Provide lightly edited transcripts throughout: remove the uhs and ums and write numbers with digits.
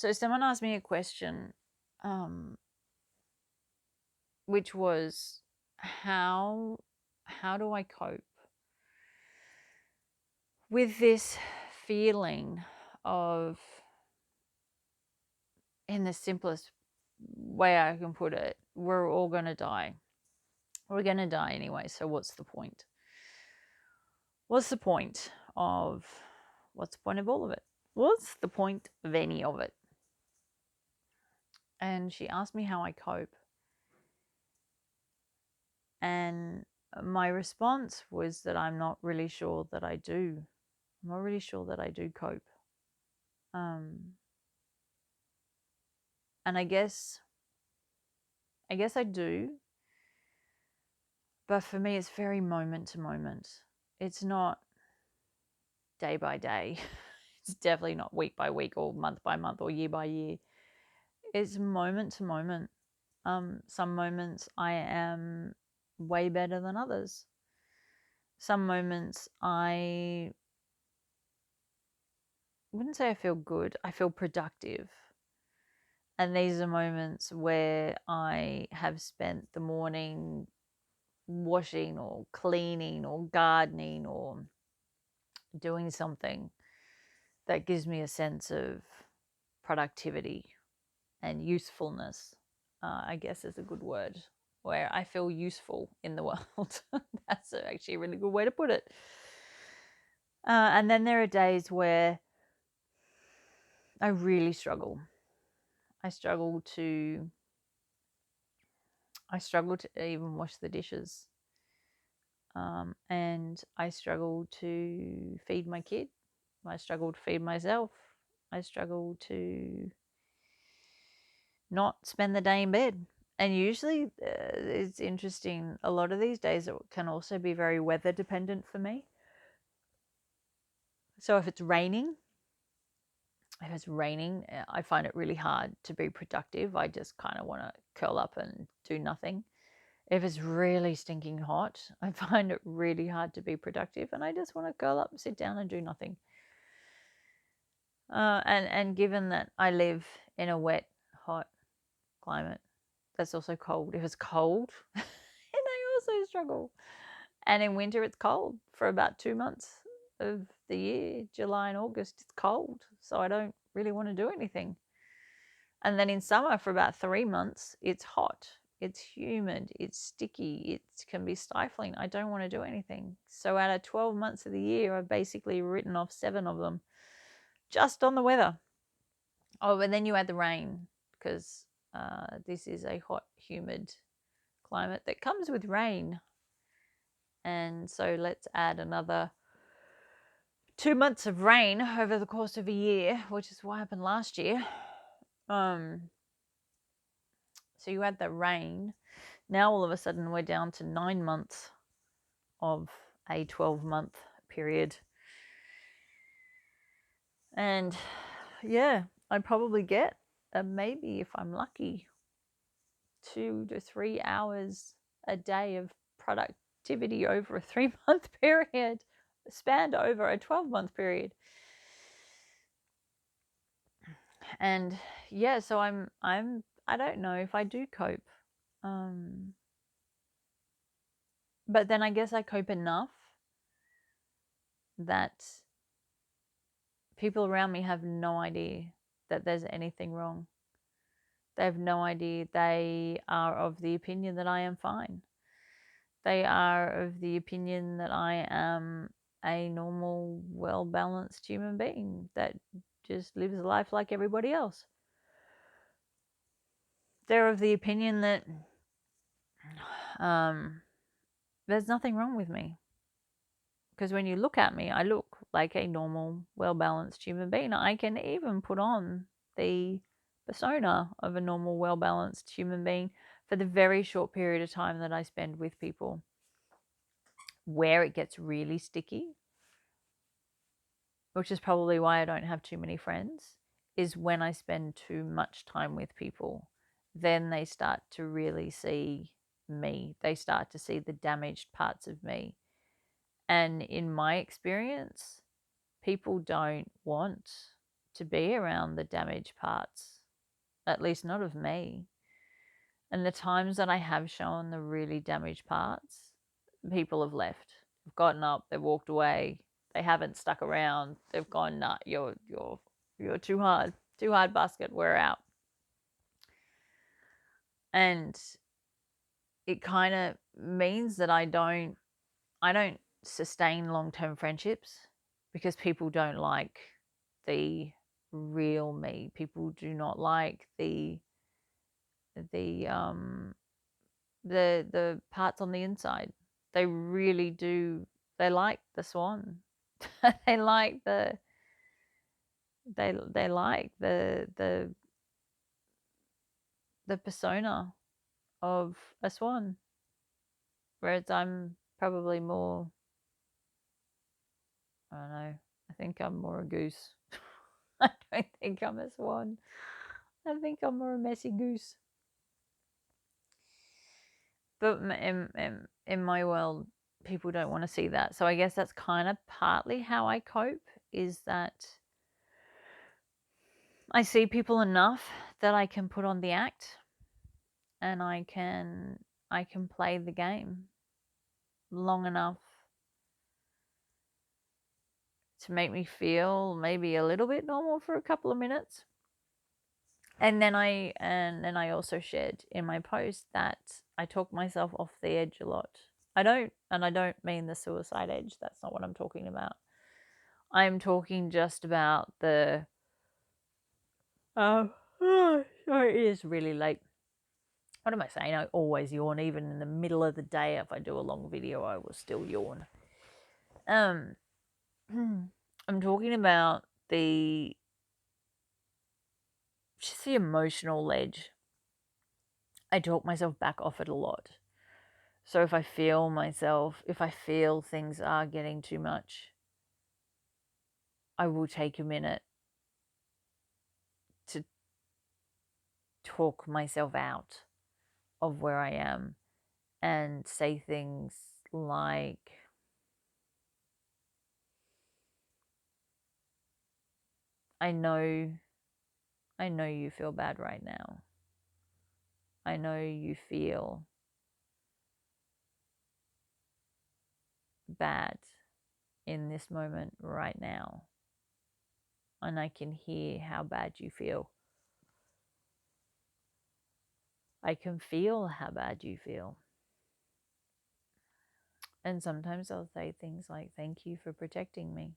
So someone asked me a question, which was, how do I cope with this feeling of, in the simplest way I can put it, we're all going to die. We're going to die anyway, so what's the point? What's the point of all of it? What's the point of any of it? And she asked me how I cope. And my response was that I'm not really sure that I do. I'm not really sure that I do cope. And I guess I do, but for me it's very moment to moment. It's not day by day. It's definitely not week by week or month by month or year by year. It's moment to moment. Some moments I am way better than others. Some moments I wouldn't say I feel good, I feel productive. And these are moments where I have spent the morning washing or cleaning or gardening or doing something that gives me a sense of productivity and usefulness, I guess is a good word, where I feel useful in the world. That's actually a really good way to put it. And then there are days where I really struggle. I struggle to even wash the dishes. And I struggle to feed my kid. I struggle to feed myself. I struggle to not spend the day in bed. And usually, it's interesting, a lot of these days it can also be very weather dependent for me. So if it's raining, I find it really hard to be productive. I just kind of want to curl up and do nothing. If it's really stinking hot, I find it really hard to be productive, and I just want to curl up, sit down, and do nothing. And given that I live in a wet, hot climate, that's also cold. If it's cold, and I also struggle. And in winter, it's cold for about 2 months of the year, July and August. It's cold, so I don't really want to do anything. And then in summer, for about 3 months, it's hot, it's humid, it's sticky, it can be stifling. I don't want to do anything. So out of 12 months of the year, I've basically written off 7 of them just on the weather. Oh, and then you add the rain, because this is a hot, humid climate that comes with rain. And so let's add another 2 months of rain over the course of a year, which is what happened last year. So you add the rain. Now all of a sudden we're down to 9 months of a 12-month period. And yeah, I probably get maybe, if I'm lucky, 2 to 3 hours a day of productivity over a 3-month period, spanned over a 12-month period. And yeah, so I don't know if I do cope. But then I guess I cope enough that people around me have no idea that there's anything wrong. They have no idea. They are of the opinion that I am fine. They are of the opinion that I am a normal, well-balanced human being that just lives life like everybody else. They're of the opinion that there's nothing wrong with me. Because when you look at me, I look like a normal, well-balanced human being. I can even put on the persona of a normal, well-balanced human being for the very short period of time that I spend with people. Where it gets really sticky, which is probably why I don't have too many friends, is when I spend too much time with people. Then they start to really see me. They start to see the damaged parts of me. And in my experience, people don't want to be around the damaged parts, at least not of me. And the times that I have shown the really damaged parts, people have left. They've gotten up, they've walked away. They haven't stuck around. They've gone, nah, you're too hard. Too hard basket, we're out. And it kind of means that I don't sustain long-term friendships because people don't like the real me. People do not like the parts on the inside. They really do. They like the swan. they like the they like the persona of a swan, whereas I'm probably more, I don't know, I think I'm more a goose. I don't think I'm a swan. I think I'm more a messy goose. But in my world, people don't want to see that. So I guess that's kind of partly how I cope, is that I see people enough that I can put on the act, and I can play the game long enough to make me feel maybe a little bit normal for a couple of minutes. And then I also shared in my post that I talk myself off the edge a lot. I don't mean the suicide edge. That's not what I'm talking about. I'm talking just about the sorry, it is really late. What am I saying? I always yawn, even in the middle of the day. If I do a long video, I will still yawn. I'm talking about just the emotional ledge. I talk myself back off it a lot. So if I feel things are getting too much, I will take a minute to talk myself out of where I am and say things like, I know you feel bad right now. I know you feel bad in this moment right now. And I can hear how bad you feel. I can feel how bad you feel. And sometimes I'll say things like, thank you for protecting me.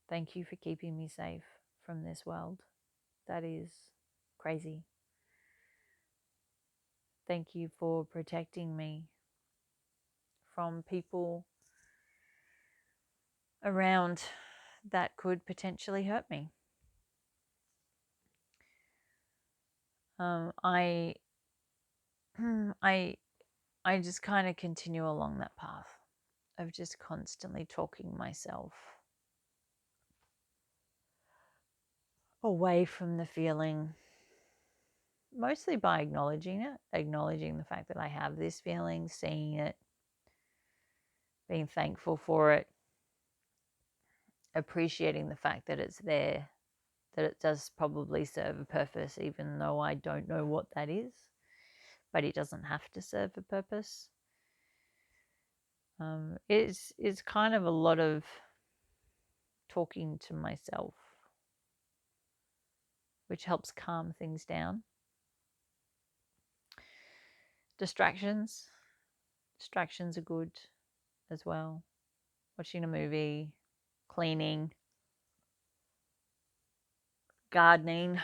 Thank you for keeping me safe from this world. That is crazy. Thank you for protecting me from people around that could potentially hurt me. I just kind of continue along that path of just constantly talking myself away from the feeling, mostly by acknowledging the fact that I have this feeling, seeing it, being thankful for it, appreciating the fact that it's there, that it does probably serve a purpose, even though I don't know what that is, but it doesn't have to serve a purpose. It's kind of a lot of talking to myself, which helps calm things down. Distractions are good as well. Watching a movie, cleaning, gardening,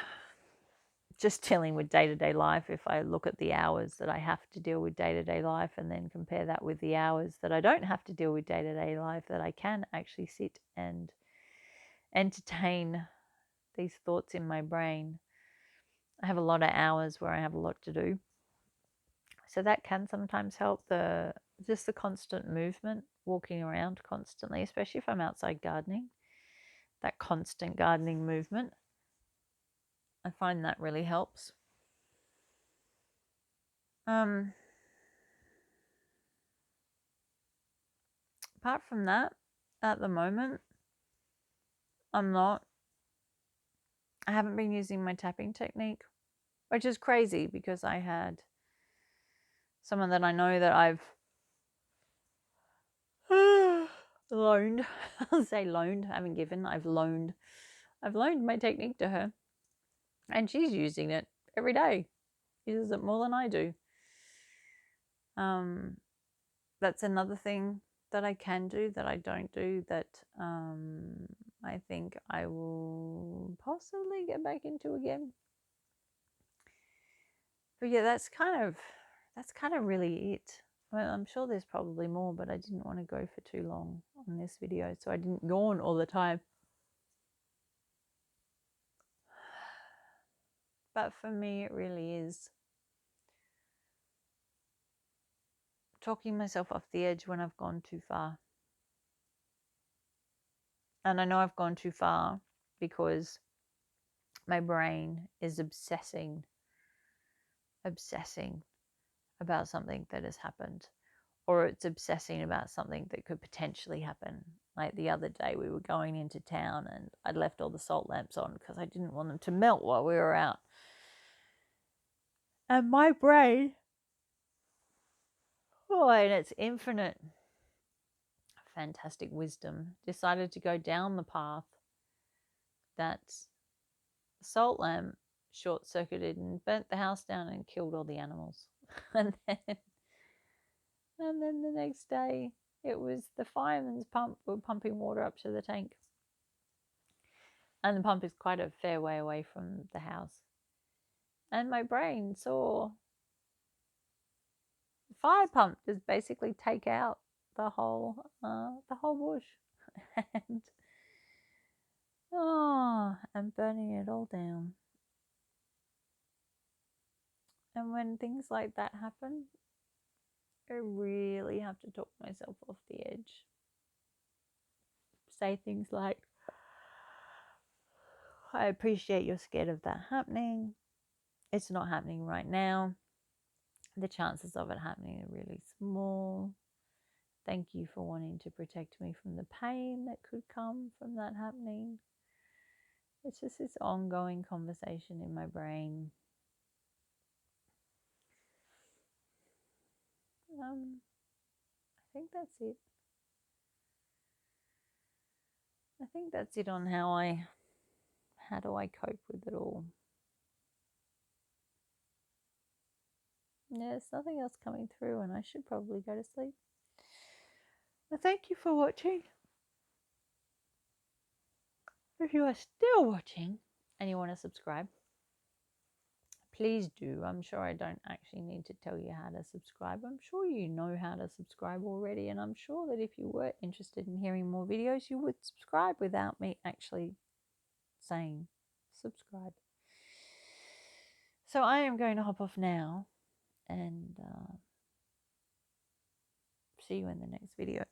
just dealing with day-to-day life. If I look at the hours that I have to deal with day-to-day life and then compare that with the hours that I don't have to deal with day-to-day life, that I can actually sit and entertain these thoughts in my brain, I have a lot of hours where I have a lot to do. So that can sometimes help, just the constant movement, walking around constantly, especially if I'm outside gardening, that constant gardening movement. I find that really helps. Apart from that, at the moment, I'm not I haven't been using my tapping technique, which is crazy because I had someone that I know that I've loaned. I'll say loaned. I haven't given. I've loaned my technique to her, and she's using it every day. Uses it more than I do. That's another thing that I can do that I don't do, that I think I will possibly get back into again. But yeah, that's kind of really it. Well, I'm sure there's probably more, but I didn't want to go for too long on this video, so I didn't yawn all the time. But for me, it really is talking myself off the edge when I've gone too far. And I know I've gone too far because my brain is obsessing about something that has happened, or it's obsessing about something that could potentially happen. Like the other day, we were going into town and I'd left all the salt lamps on because I didn't want them to melt while we were out. And my brain, and its infinite, fantastic wisdom, decided to go down the path that salt lamp short-circuited and burnt the house down and killed all the animals. And then the next day, it was the fireman's pump were pumping water up to the tank. And the pump is quite a fair way away from the house. And my brain saw the fire pump just basically take out the whole bush. And burning it all down. And when things like that happen, I really have to talk myself off the edge. Say things like, I appreciate you're scared of that happening. It's not happening right now. The chances of it happening are really small. Thank you for wanting to protect me from the pain that could come from that happening. It's just this ongoing conversation in my brain. I think that's it. I think that's it on how do I cope with it all. Yeah, there's nothing else coming through and I should probably go to sleep. Well, thank you for watching. If you are still watching and you want to subscribe, please do. I'm sure I don't actually need to tell you how to subscribe. I'm sure you know how to subscribe already, and I'm sure that if you were interested in hearing more videos, you would subscribe without me actually saying subscribe. So I am going to hop off now and see you in the next video.